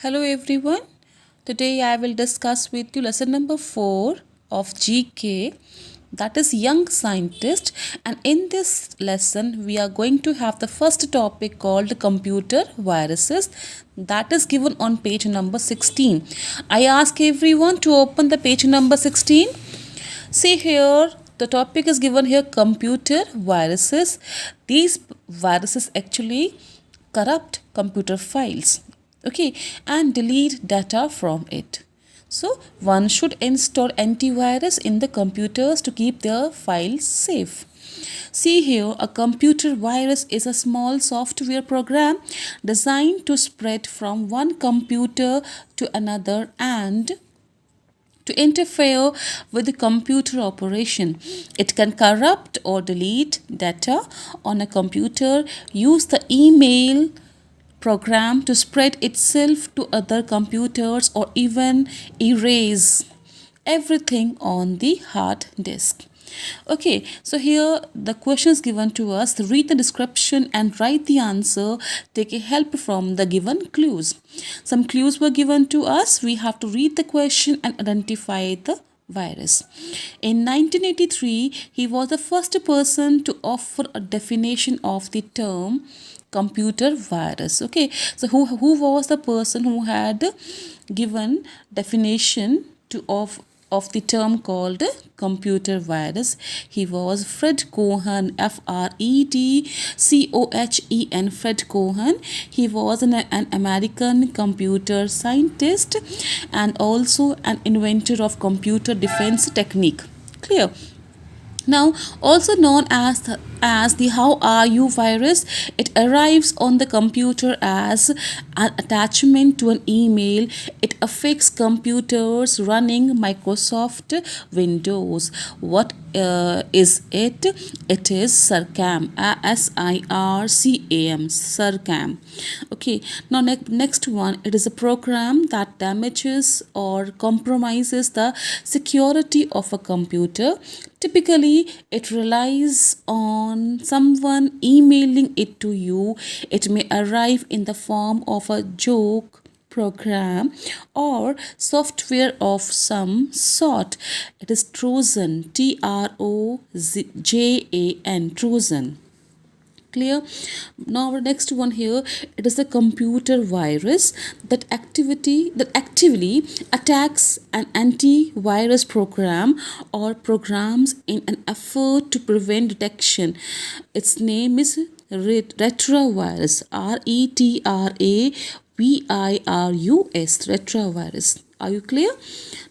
Hello everyone. Today I will discuss with you lesson number 4 of GK, that is Young Scientist, and in this lesson we are going to have the first topic called computer viruses, that is given on page number 16. I ask everyone to open the page number 16. See here, the topic is given here, computer viruses. These viruses actually corrupt computer files, okay, and delete data from it. So one should install antivirus in the computers to keep their files safe. See here, a computer virus is a small software program designed to spread from one computer to another and to interfere with the computer operation. It can corrupt or delete data on a computer, use the email program to spread itself to other computers, or even erase everything on the hard disk. Okay, so here the questions given to us, read the description and write the answer, take a help from the given clues. Some clues were given to us. We have to read the question and identify the virus. In 1983, he was the first person to offer a definition of the term computer virus. Okay, so who was the person who had given definition to of the term called computer virus? He was Fred Cohen, Fredcohen, Fred Cohen. He was an American computer scientist and also an inventor of computer defense technique. Clear? Now, also known as the how are you virus, it arrives on the computer as an attachment to an email. It affects computers running Microsoft Windows. What is it? It is SIRCAM, SIRCAM, SIRCAM. Okay, now next one, it is a program that damages or compromises the security of a computer. Typically, it relies on someone emailing it to you. It may arrive in the form of a joke program or software of some sort. It is Trojan, Trojan, Trojan. Clear? Now our next one here, it is a computer virus that actively attacks an antivirus program or programs in an effort to prevent detection. Its name is retrovirus, retravirus, retrovirus. Are you clear?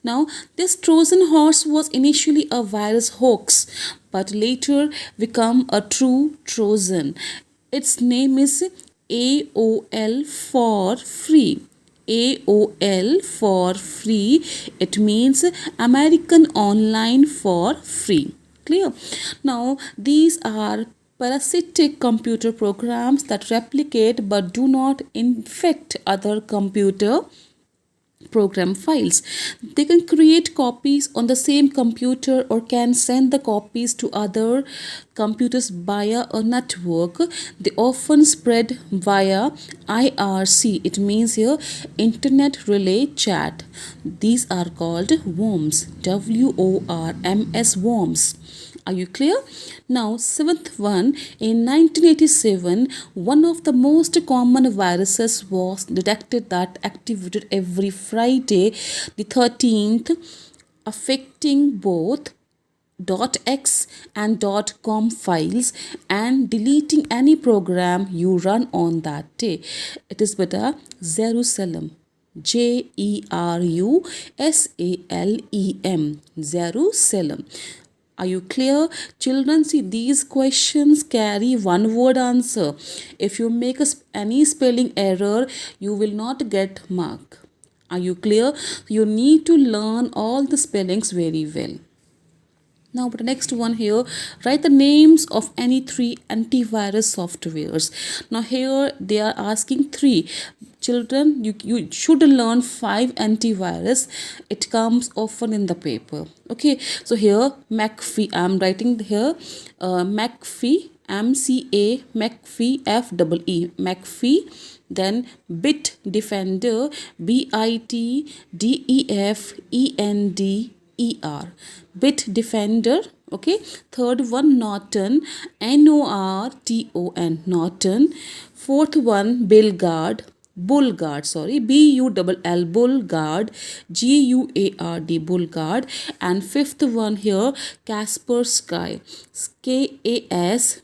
Now, this Trojan horse was initially a virus hoax, but later become a true Trojan. Its name is AOL for free. AOL for free. It means American Online for free. Clear? Now, these are parasitic computer programs that replicate but do not infect other computer program files. They can create copies on the same computer or can send the copies to other computers via a network. They often spread via IRC. It means here Internet Relay Chat. These are called worms. WORMS, worms. Are you clear? Now, seventh one, in 1987, one of the most common viruses was detected that activated every Friday, the 13th, affecting both .x and .com files and deleting any program you run on that day. It is beta Jerusalem. Jerusalem. Jerusalem. Are you clear? Children, see, these questions carry one word answer. If you make any spelling error, you will not get mark. Are you clear? You need to learn all the spellings very well. Now, the next one here, write the names of any three antivirus softwares. Now, here they are asking three. Children, you should learn 5 antivirus. It comes often in the paper. Okay, so here McAfee, I'm writing here McAfee MCA McPhee FEE McPhee. Then Bit Defender BITDEFENDER Bit Defender. Okay, third one Norton NORTON Norton. Fourth one Bullguard Bullguard Bullguard. And fifth one here Kaspersky KASPERSKY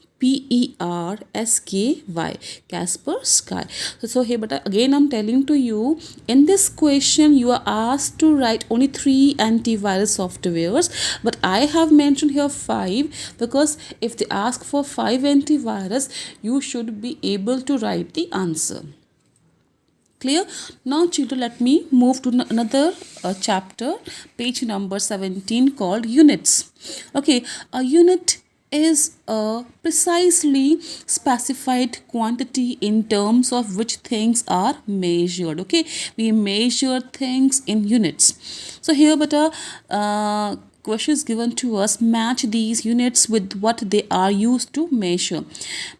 Kaspersky. So here, but again I'm telling to you, in this question you are asked to write only 3 antivirus softwares, but I have mentioned here 5 because if they ask for 5 antivirus, you should be able to write the answer. Clear? Now children, let me move to another chapter, page number 17, called units. Okay, a unit is a precisely specified quantity in terms of which things are measured. Okay, we measure things in units. So here, but questions given to us, match these units with what they are used to measure.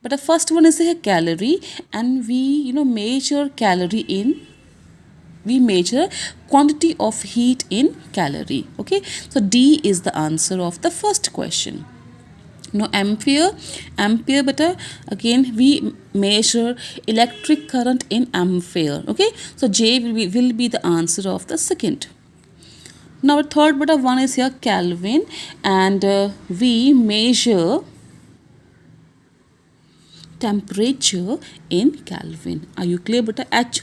But the first one is a calorie, and we measure calorie in, we measure quantity of heat in calorie. Okay, so D is the answer of the first question. Now ampere, but again we measure electric current in ampere. Okay, so J will be the answer of the second. Now third beta one is here Kelvin, and we measure temperature in Kelvin. Are you clear beta? H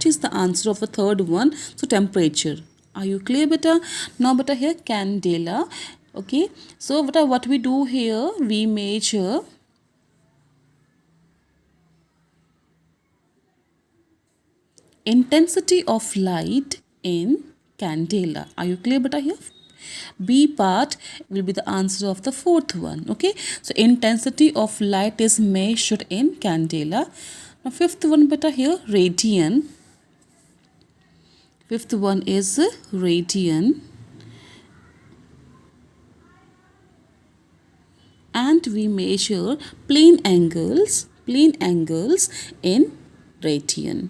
is the answer of the third one, so temperature. Are you clear beta? Now beta here candela. Okay, so beta what we do here, we measure intensity of light in candela. Are you clear beta here? B part will be the answer of the fourth one. Okay, so intensity of light is measured in candela. Now fifth one beta here, radian. Fifth one is radian, and we measure plane angles in radian.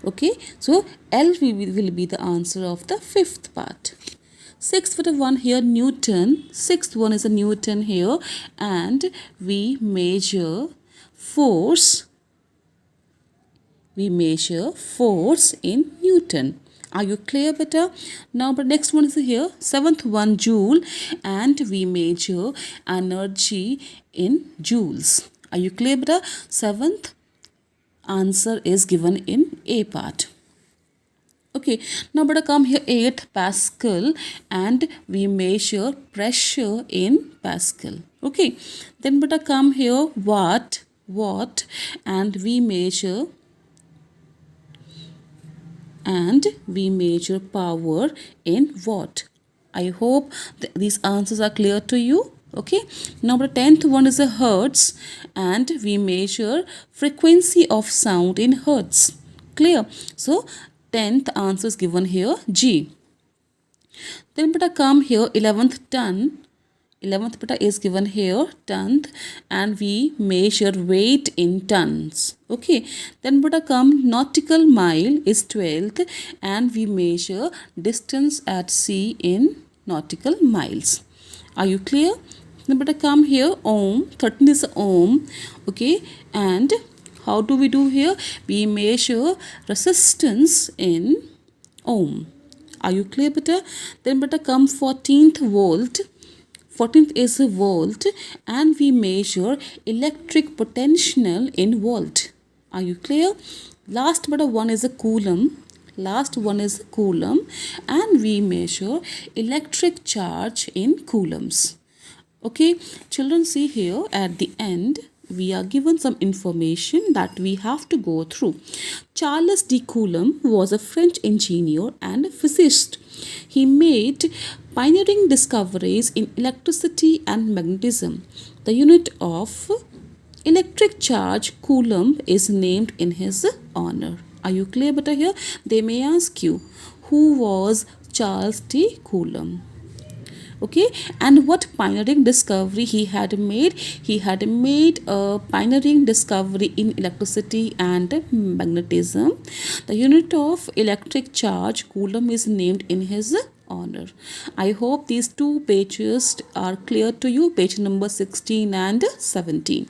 Okay, so L will be the answer of the fifth part. Sixth one here Newton. Sixth one is a Newton here, and we measure force. We measure force in Newton. Are you clear beta? Now but next one is here seventh one joule, and we measure energy in joules. Are you clear beta? Seventh answer is given in A part. Okay, now but come here 8th Pascal, and we measure pressure in Pascal. Okay, then but come here watt, and we measure power in watt. I hope these answers are clear to you. Okay, now the 10th one is a hertz, and we measure frequency of sound in hertz. Clear? So 10th answer is given here G. Then beta come here 11th ton. 11th beta is given here tonth, and we measure weight in tons. Okay, then beta come nautical mile is 12th, and we measure distance at sea in nautical miles. Are you clear? Then beta come here ohm. 13 is ohm. Okay, and how do we do here? We measure resistance in ohm. Are you clear beta? Then beta come 14th volt. 14th is a volt, and we measure electric potential in volt. Are you clear? Last but one is a coulomb. Last one is a coulomb, and we measure electric charge in coulombs. Okay, children, see here at the end we are given some information that we have to go through. Charles de Coulomb was a French engineer and physicist. He made pioneering discoveries in electricity and magnetism. The unit of electric charge, coulomb, is named in his honor. Are you clear beta here? They may ask you, who was Charles de Coulomb? Okay, and what pioneering discovery he had made? He had made a pioneering discovery in electricity and magnetism. The unit of electric charge, coulomb, is named in his honor. I hope these two pages are clear to you, page number 16 and 17.